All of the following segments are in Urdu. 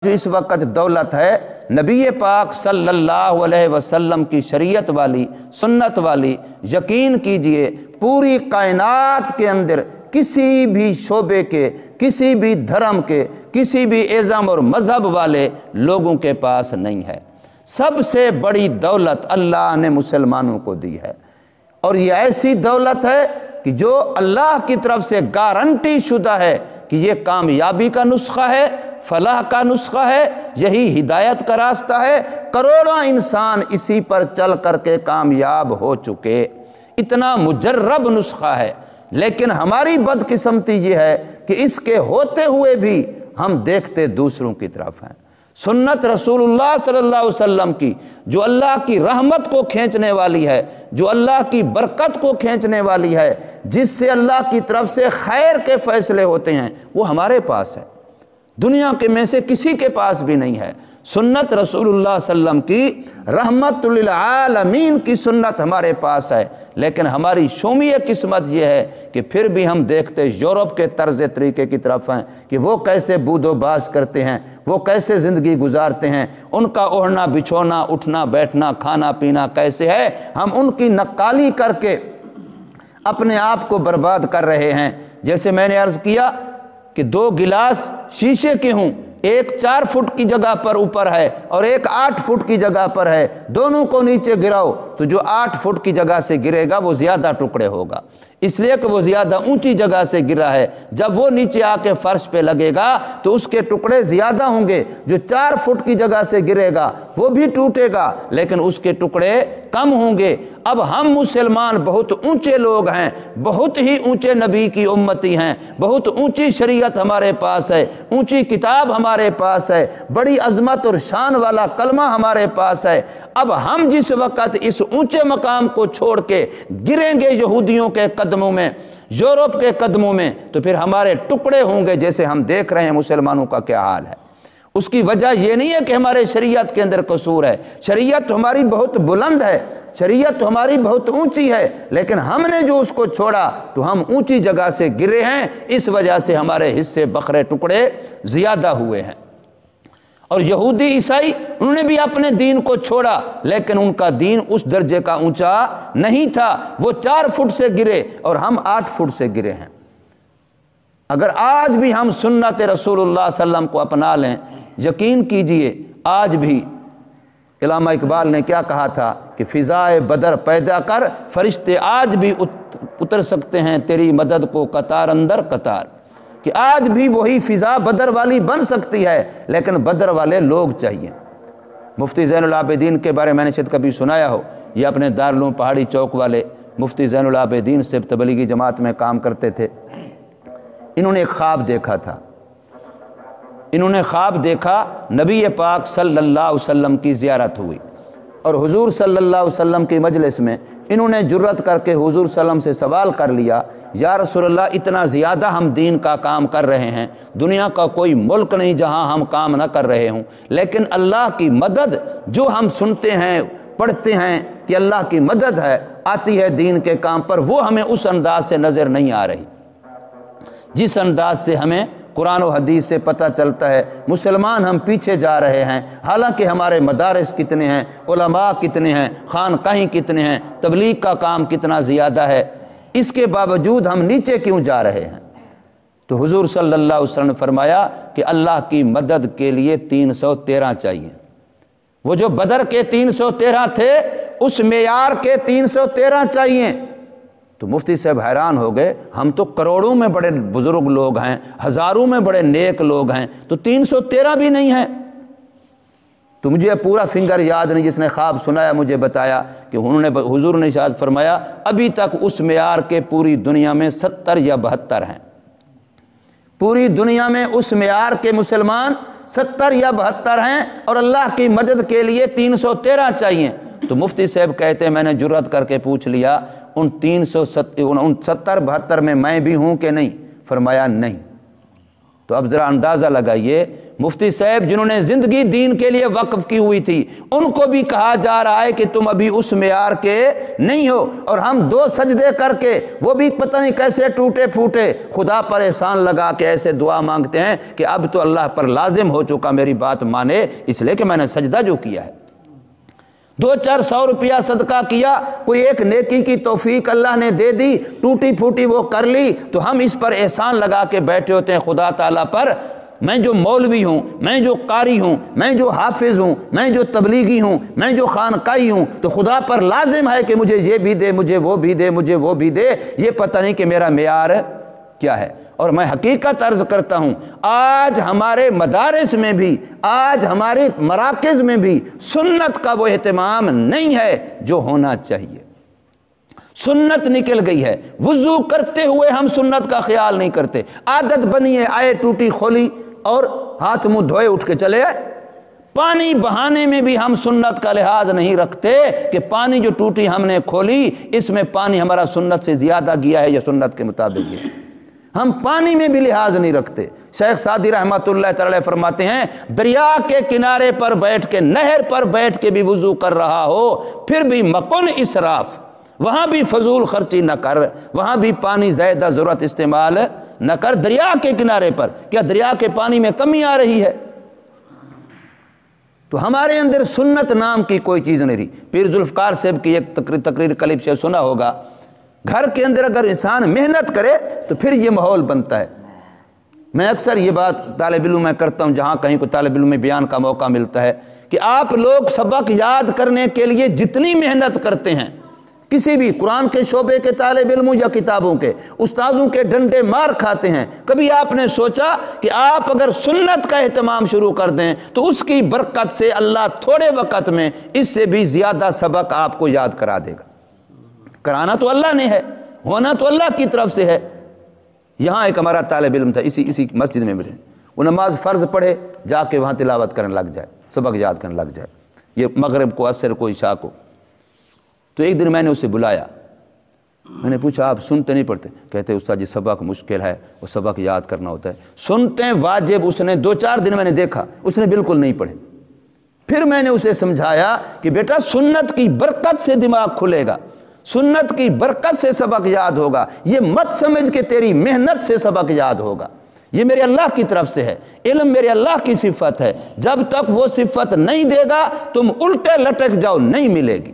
جو اس وقت دولت ہے نبی پاک صلی اللہ علیہ وسلم کی شریعت والی، سنت والی، یقین کیجئے پوری کائنات کے اندر کسی بھی شعبے کے، کسی بھی دھرم کے، کسی بھی ازم اور مذہب والے لوگوں کے پاس نہیں ہے۔ سب سے بڑی دولت اللہ نے مسلمانوں کو دی ہے، اور یہ ایسی دولت ہے کہ جو اللہ کی طرف سے گارنٹی شدہ ہے کہ یہ کامیابی کا نسخہ ہے، فلاح کا نسخہ ہے، یہی ہدایت کا راستہ ہے۔ کروڑوں انسان اسی پر چل کر کے کامیاب ہو چکے، اتنا مجرب نسخہ ہے۔ لیکن ہماری بدقسمتی یہ ہے کہ اس کے ہوتے ہوئے بھی ہم دیکھتے دوسروں کی طرف ہیں۔ سنت رسول اللہ صلی اللہ علیہ وسلم کی جو اللہ کی رحمت کو کھینچنے والی ہے، جو اللہ کی برکت کو کھینچنے والی ہے، جس سے اللہ کی طرف سے خیر کے فیصلے ہوتے ہیں، وہ ہمارے پاس ہے، دنیا کے میں سے کسی کے پاس بھی نہیں ہے۔ سنت رسول اللہ صلی اللہ علیہ وسلم کی رحمت للعالمین کی سنت ہمارے پاس ہے، لیکن ہماری شومی قسمت یہ ہے کہ پھر بھی ہم دیکھتے یورپ کے طرز طریقے کی طرف ہیں کہ وہ کیسے بود و باش کرتے ہیں، وہ کیسے زندگی گزارتے ہیں، ان کا اوڑھنا بچھونا، اٹھنا بیٹھنا، کھانا پینا کیسے ہے، ہم ان کی نقالی کر کے اپنے آپ کو برباد کر رہے ہیں۔ جیسے میں نے عرض کیا کہ 2 گلاس شیشے کے ہوں، ایک 4 فٹ کی جگہ پر اوپر ہے اور ایک 8 فٹ کی جگہ پر ہے، دونوں کو نیچے گراؤ تو جو 8 فٹ کی جگہ سے گرے گا وہ زیادہ ٹکڑے ہوگا، اس لیے کہ وہ زیادہ اونچی جگہ سے گرا ہے۔ جب وہ نیچے آ کے فرش پہ لگے گا تو اس کے ٹکڑے زیادہ ہوں گے، جو 4 فٹ کی جگہ سے گرے گا وہ بھی ٹوٹے گا لیکن اس کے ٹکڑے کم ہوں گے۔ اب ہم مسلمان بہت اونچے لوگ ہیں، بہت ہی اونچے نبی کی امتی ہیں، بہت اونچی شریعت ہمارے پاس ہے، اونچی کتاب ہمارے پاس ہے، بڑی عظمت اور شان والا کلمہ ہمارے پاس ہے۔ اب ہم جس وقت اس اونچے مقام کو چھوڑ کے گریں گے یہودیوں کے قدموں میں، یورپ کے قدموں میں، تو پھر ہمارے ٹکڑے ہوں گے، جیسے ہم دیکھ رہے ہیں مسلمانوں کا کیا حال ہے۔ اس کی وجہ یہ نہیں ہے کہ ہمارے شریعت کے اندر قصور ہے، شریعت ہماری بہت بلند ہے، شریعت ہماری بہت اونچی ہے، لیکن ہم نے جو اس کو چھوڑا تو ہم اونچی جگہ سے گرے ہیں، اس وجہ سے ہمارے حصے بکھرے ٹکڑے زیادہ ہوئے ہیں۔ اور یہودی عیسائی انہوں نے بھی اپنے دین کو چھوڑا، لیکن ان کا دین اس درجے کا اونچا نہیں تھا، وہ 4 فٹ سے گرے اور ہم 8 فٹ سے گرے ہیں۔ اگر آج بھی ہم سنت رسول اللہ صلی اللہ علیہ وسلم کو اپنا لیں، یقین کیجئے آج بھی علامہ اقبال نے کیا کہا تھا کہ فضائے بدر پیدا کر، فرشتے آج بھی اتر سکتے ہیں تیری مدد کو قطار اندر قطار، کہ آج بھی وہی فضا بدر والی بن سکتی ہے، لیکن بدر والے لوگ چاہیے۔ مفتی زین العابدین کے بارے میں نے شاید کبھی سنایا ہو، یہ اپنے دارالعلوم پہاڑی چوک والے مفتی زین العابدین سے تبلیغی جماعت میں کام کرتے تھے۔ انہوں نے ایک خواب دیکھا تھا، انہوں نے خواب دیکھا نبی پاک صلی اللہ علیہ وسلم کی زیارت ہوئی، اور حضور صلی اللہ علیہ وسلم کی مجلس میں انہوں نے جرأت کر کے حضور صلی اللہ علیہ وسلم سے سوال کر لیا، یا رسول اللہ اتنا زیادہ ہم دین کا کام کر رہے ہیں، دنیا کا کوئی ملک نہیں جہاں ہم کام نہ کر رہے ہوں، لیکن اللہ کی مدد جو ہم سنتے ہیں پڑھتے ہیں کہ اللہ کی مدد ہے آتی ہے دین کے کام پر، وہ ہمیں اس انداز سے نظر نہیں آ رہی جس انداز سے ہمیں قرآن و حدیث سے پتہ چلتا ہے۔ مسلمان ہم پیچھے جا رہے ہیں، حالانکہ ہمارے مدارس کتنے ہیں، علماء کتنے ہیں، خانقاہیں کتنے ہیں، تبلیغ کا کام کتنا زیادہ ہے، اس کے باوجود ہم نیچے کیوں جا رہے ہیں؟ تو حضور صلی اللہ علیہ وسلم نے فرمایا کہ اللہ کی مدد کے لیے 313 چاہیے۔ وہ جو بدر کے 313 تھے اس معیار کے 313 چاہیے۔ تو مفتی صاحب حیران ہو گئے، ہم تو کروڑوں میں بڑے بزرگ لوگ ہیں، ہزاروں میں بڑے نیک لوگ ہیں، تو 313 بھی نہیں ہیں؟ تو مجھے پورا فنگر یاد نہیں، جس نے خواب سنایا مجھے بتایا کہ حضور نے ارشاد فرمایا ابھی تک اس معیار کے پوری دنیا میں 70 یا 72 ہیں، پوری دنیا میں اس معیار کے مسلمان 70 یا 72 ہیں، اور اللہ کی مدد کے لیے 313 چاہیے۔ تو مفتی صاحب کہتے ہیں میں نے جرأت کر کے پوچھ لیا ان 70-72 میں میں بھی ہوں کہ نہیں؟ فرمایا نہیں۔ تو اب ذرا اندازہ لگائیے مفتی صاحب جنہوں نے زندگی دین کے لیے وقف کی ہوئی تھی، ان کو بھی کہا جا رہا ہے کہ تم ابھی اس معیار کے نہیں ہو، اور ہم 2 سجدے کر کے وہ بھی پتہ نہیں کیسے ٹوٹے پھوٹے خدا پر احسان لگا کے ایسے دعا مانگتے ہیں کہ اب تو اللہ پر لازم ہو چکا میری بات مانے، اس لیے کہ میں نے سجدہ جو کیا ہے۔ 200-400 روپیہ صدقہ کیا، کوئی ایک نیکی کی توفیق اللہ نے دے دی، ٹوٹی پھوٹی وہ کر لی، تو ہم اس پر احسان لگا کے بیٹھے ہوتے ہیں خدا تعالیٰ پر۔ میں جو مولوی ہوں، میں جو قاری ہوں، میں جو حافظ ہوں، میں جو تبلیغی ہوں، میں جو خانقاہی ہوں، تو خدا پر لازم ہے کہ مجھے یہ بھی دے، مجھے وہ بھی دے، مجھے وہ بھی دے۔ یہ پتہ نہیں کہ میرا معیار کیا ہے۔ اور میں حقیقت عرض کرتا ہوں، آج ہمارے مدارس میں بھی، آج ہمارے مراکز میں بھی سنت کا وہ اہتمام نہیں ہے جو ہونا چاہیے۔ سنت نکل گئی ہے، وضو کرتے ہوئے ہم سنت کا خیال نہیں کرتے، عادت بنی ہے آئے ٹوٹی کھولی اور ہاتھ منہ دھوئے اٹھ کے چلے آئے۔ پانی بہانے میں بھی ہم سنت کا لحاظ نہیں رکھتے کہ پانی جو ٹوٹی ہم نے کھولی اس میں پانی ہمارا سنت سے زیادہ گیا ہے یا سنت کے مطابق گیا، ہم پانی میں بھی لحاظ نہیں رکھتے۔ شیخ سعدی رحمۃ اللہ تعالی فرماتے ہیں دریا کے کنارے پر بیٹھ کے، نہر پر بیٹھ کے بھی وضو کر رہا ہو پھر بھی مکن اسراف، وہاں بھی فضول خرچی نہ کر، وہاں بھی پانی زیادہ ضرورت استعمال نہ کر۔ دریا کے کنارے پر کیا دریا کے پانی میں کمی آ رہی ہے؟ تو ہمارے اندر سنت نام کی کوئی چیز نہیں رہی۔ پیر ذوالفقار صاحب کی ایک تقریر کلپ سے سنا ہوگا، گھر کے اندر اگر انسان محنت کرے تو پھر یہ ماحول بنتا ہے۔ میں اکثر یہ بات طالب علم میں کرتا ہوں، جہاں کہیں کو طالب علم میں بیان کا موقع ملتا ہے، کہ آپ لوگ سبق یاد کرنے کے لیے جتنی محنت کرتے ہیں، کسی بھی قرآن کے شعبے کے طالب علموں یا کتابوں کے استاذوں کے ڈنڈے مار کھاتے ہیں، کبھی آپ نے سوچا کہ آپ اگر سنت کا اہتمام شروع کر دیں تو اس کی برکت سے اللہ تھوڑے وقت میں اس سے بھی زیادہ سبق آپ کو یاد کرا دے گا۔ کرانا تو اللہ نے ہے، ہونا تو اللہ کی طرف سے ہے۔ یہاں ایک ہمارا طالب علم تھا، اسی مسجد میں ملے، وہ نماز فرض پڑھے جا کے وہاں تلاوت کرنے لگ جائے، سبق یاد کرنے لگ جائے، یہ مغرب کو، عصر کو، عشاء کو۔ تو ایک دن میں نے اسے بلایا، میں نے پوچھا آپ سنتے نہیں پڑھتے؟ کہتے استاد جی سبق مشکل ہے، وہ سبق یاد کرنا ہوتا ہے۔ سنتے واجب اس نے 2-4 دن میں نے دیکھا اس نے بالکل نہیں پڑھے۔ پھر میں نے اسے سمجھایا کہ بیٹا سنت کی برکت سے دماغ کھلے گا، سنت کی برکت سے سبق یاد ہوگا، یہ مت سمجھ کہ تیری محنت سے سبق یاد ہوگا، یہ میرے اللہ کی طرف سے ہے، علم میرے اللہ کی صفت ہے، جب تک وہ صفت نہیں دے گا تم الٹے لٹک جاؤ، نہیں ملے گی۔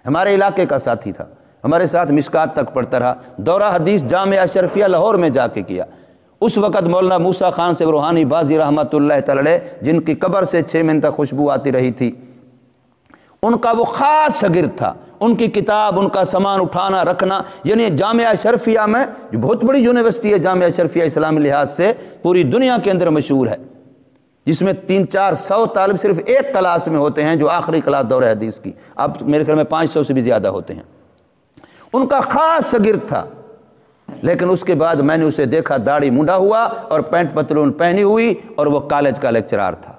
ہمارے علاقے کا ساتھی تھا، ہمارے ساتھ مشکات تک پڑھتا رہا، دورہ حدیث جامعہ اشرفیہ لاہور میں جا کے کیا۔ اس وقت مولانا موسیٰ خان سے روحانی بازی رحمۃ اللہ تعالی، جن کی قبر سے 6 مہینے تک خوشبو آتی رہی تھی، ان کا وہ خاص شاگرد تھا۔ ان کی کتاب، ان کا سامان اٹھانا رکھنا، یعنی جامعہ اشرفیہ میں جو بہت بڑی یونیورسٹی ہے، جامعہ اشرفیہ اسلامی لحاظ سے پوری دنیا کے اندر مشہور ہے، جس میں 300-400 طالب صرف ایک کلاس میں ہوتے ہیں جو آخری کلاس دورہ حدیث کی، اب میرے خیال میں 500 سے بھی زیادہ ہوتے ہیں۔ ان کا خاص شاگرد تھا، لیکن اس کے بعد میں نے اسے دیکھا داڑھی منڈا ہوا اور پینٹ پتلون پہنی ہوئی، اور وہ کالج کا لیکچرار تھا۔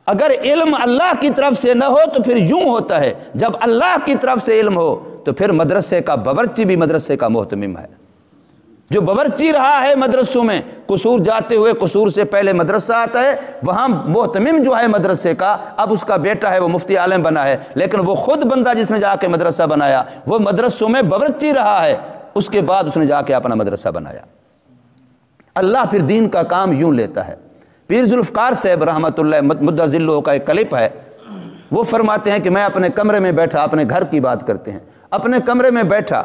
اگر علم اللہ کی طرف سے نہ ہو تو پھر یوں ہوتا ہے، جب اللہ کی طرف سے علم ہو تو پھر مدرسے کا باورچی بھی مدرسے کا محتمم ہے۔ جو باورچی رہا ہے مدرسوں میں، قصور جاتے ہوئے قصور سے پہلے مدرسہ آتا ہے، وہاں محتمم جو ہے مدرسے کا، اب اس کا بیٹا ہے وہ مفتی عالم بنا ہے، لیکن وہ خود بندہ جس نے جا کے مدرسہ بنایا وہ مدرسوں میں باورچی رہا ہے، اس کے بعد اس نے جا کے اپنا مدرسہ بنایا۔ اللہ پھر دین کا کام یوں لیتا ہے۔ پیر ذوالفقار صاحب رحمۃ اللہ مدہ ذلہ کا ایک کلپ ہے، وہ فرماتے ہیں کہ میں اپنے کمرے میں بیٹھا، اپنے گھر کی بات کرتے ہیں، اپنے کمرے میں بیٹھا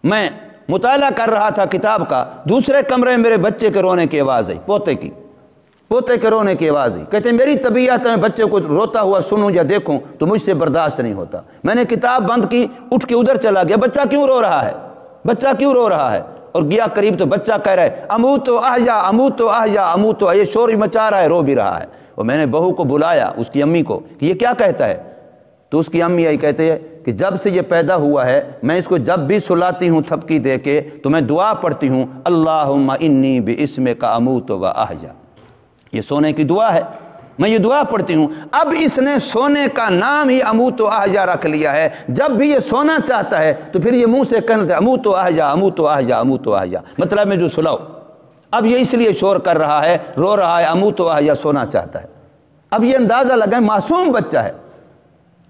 میں مطالعہ کر رہا تھا کتاب کا، دوسرے کمرے میں میرے بچے کے رونے کی آواز آئی، پوتے کے رونے کی آواز آئی۔ کہتے ہیں میری طبیعت میں بچے کو روتا ہوا سنوں یا دیکھوں تو مجھ سے برداشت نہیں ہوتا، میں نے کتاب بند کی، اٹھ کے ادھر چلا گیا، بچہ کیوں رو رہا ہے، بچہ کیوں رو رہا ہے، اور گیا قریب تو بچہ کہہ رہا ہے اموت و احیا، اموت و احیا، اموت و، یہ شور مچا رہا ہے، رو بھی رہا ہے۔ اور میں نے بہو کو بلایا، اس کی امی کو، کہ یہ کیا کہتا ہے؟ تو اس کی امی آئی کہتے ہیں کہ جب سے یہ پیدا ہوا ہے میں اس کو جب بھی سلاتی ہوں تھپکی دے کے تو میں دعا پڑھتی ہوں اللہم انی باسمک اموت و احیا، یہ سونے کی دعا ہے، میں یہ دعا پڑھتی ہوں۔ اب اس نے سونے کا نام ہی اموت و احیا رکھ لیا ہے، جب بھی یہ سونا چاہتا ہے تو پھر یہ منہ سے کہتا ہے اموت و احیا، اموت و احیا، اموت و احیا، مطلب میں جو سلاؤ۔ اب یہ اس لیے شور کر رہا ہے، رو رہا ہے، اموت یا سونا چاہتا ہے۔ اب یہ اندازہ لگائیں، معصوم بچہ ہے،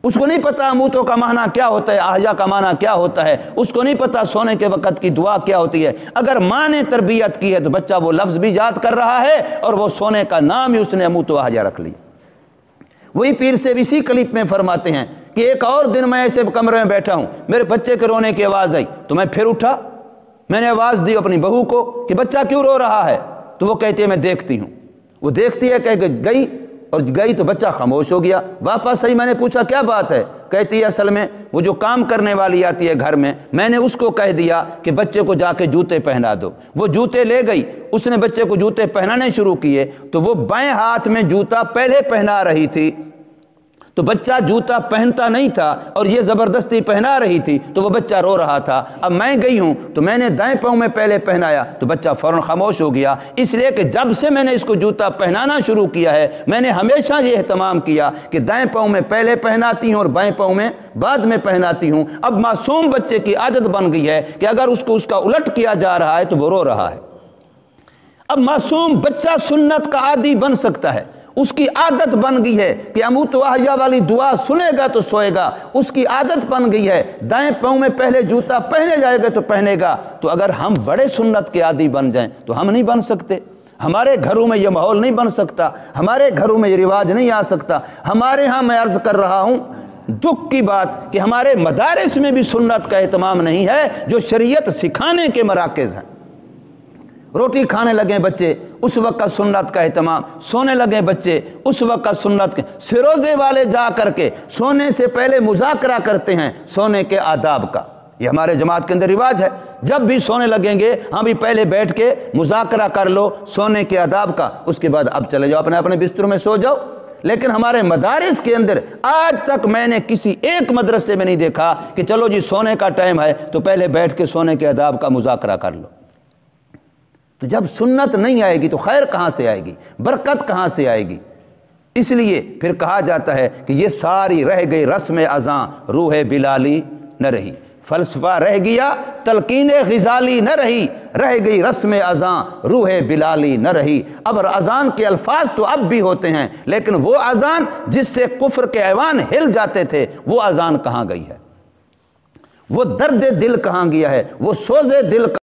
اس کو نہیں پتا اموتوں کا معنی کیا ہوتا ہے، احیا کا معنی کیا ہوتا ہے، اس کو نہیں پتا سونے کے وقت کی دعا کیا ہوتی ہے۔ اگر ماں نے تربیت کی ہے تو بچہ وہ لفظ بھی یاد کر رہا ہے اور وہ سونے کا نام ہی اس نے اموت و احیا رکھ لی۔ وہی پیر سے اسی کلپ میں فرماتے ہیں کہ ایک اور دن میں ایسے کمرے میں بیٹھا ہوں، میرے بچے کے رونے کی آواز آئی تو میں پھر اٹھا، میں نے آواز دی اپنی بہو کو کہ بچہ کیوں رو رہا ہے، تو وہ کہتی ہے میں دیکھتی ہوں۔ وہ دیکھتی ہے کہ گئی تو بچہ خاموش ہو گیا۔ واپس آئی، میں نے پوچھا کیا بات ہے، کہتی ہے اصل میں وہ جو کام کرنے والی آتی ہے گھر میں نے اس کو کہہ دیا کہ بچے کو جا کے جوتے پہنا دو۔ وہ جوتے لے گئی، اس نے بچے کو جوتے پہنانے شروع کیے تو وہ بائیں ہاتھ میں جوتا پہلے پہنا رہی تھی، تو بچہ جوتا پہنتا نہیں تھا اور یہ زبردستی پہنا رہی تھی تو وہ بچہ رو رہا تھا۔ اب میں گئی ہوں تو میں نے دائیں پاؤں میں پہلے پہنایا تو بچہ فوراً خاموش ہو گیا، اس لیے کہ جب سے میں نے اس کو جوتا پہنانا شروع کیا ہے میں نے ہمیشہ یہ اہتمام کیا کہ دائیں پاؤں میں پہلے پہناتی ہوں اور بائیں پاؤں میں بعد میں پہناتی ہوں۔ اب معصوم بچے کی عادت بن گئی ہے کہ اگر اس کا الٹ کیا جا رہا ہے تو وہ رو رہا ہے۔ اب معصوم بچہ سنت کا عادی بن سکتا ہے، اس کی عادت بن گئی ہے کہ اموت و احیا والی دعا سنے گا تو سوئے گا، اس کی عادت بن گئی ہے دائیں پاؤں میں پہلے جوتا پہنے جائے گا تو پہنے گا۔ تو اگر ہم بڑے سنت کے عادی بن جائیں تو ہم نہیں بن سکتے، ہمارے گھروں میں یہ ماحول نہیں بن سکتا، ہمارے گھروں میں یہ رواج نہیں آ سکتا۔ ہمارے ہاں میں عرض کر رہا ہوں دکھ کی بات کہ ہمارے مدارس میں بھی سنت کا اہتمام نہیں ہے جو شریعت سکھانے کے مراکز ہیں۔ روٹی کھانے لگے بچے اس وقت سنت کا اہتمام، سونے لگے بچے اس وقت سنت کے، سروزے والے جا کر کے سونے سے پہلے مذاکرہ کرتے ہیں سونے کے آداب کا، یہ ہمارے جماعت کے اندر رواج ہے۔ جب بھی سونے لگیں گے ہم بھی پہلے بیٹھ کے مذاکرہ کر لو سونے کے آداب کا، اس کے بعد اب چلے جاؤ اپنے اپنے بستروں میں سو جاؤ۔ لیکن ہمارے مدارس کے اندر آج تک میں نے کسی ایک مدرسے میں نہیں دیکھا کہ چلو جی سونے کا ٹائم ہے تو پہلے بیٹھ کے سونے کے آداب کا مذاکرہ کر لو۔ تو جب سنت نہیں آئے گی تو خیر کہاں سے آئے گی، برکت کہاں سے آئے گی؟ اس لیے پھر کہا جاتا ہے کہ یہ ساری رہ گئی رسم اذاں روح بلالی نہ رہی، فلسفہ رہ گیا تلقین غزالی نہ رہی، رہ گئی رسم اذاں روح بلالی نہ رہی۔ اب اذان کے الفاظ تو اب بھی ہوتے ہیں لیکن وہ اذان جس سے کفر کے ایوان ہل جاتے تھے وہ اذان کہاں گئی ہے، وہ درد دل کہاں گیا ہے، وہ سوز دل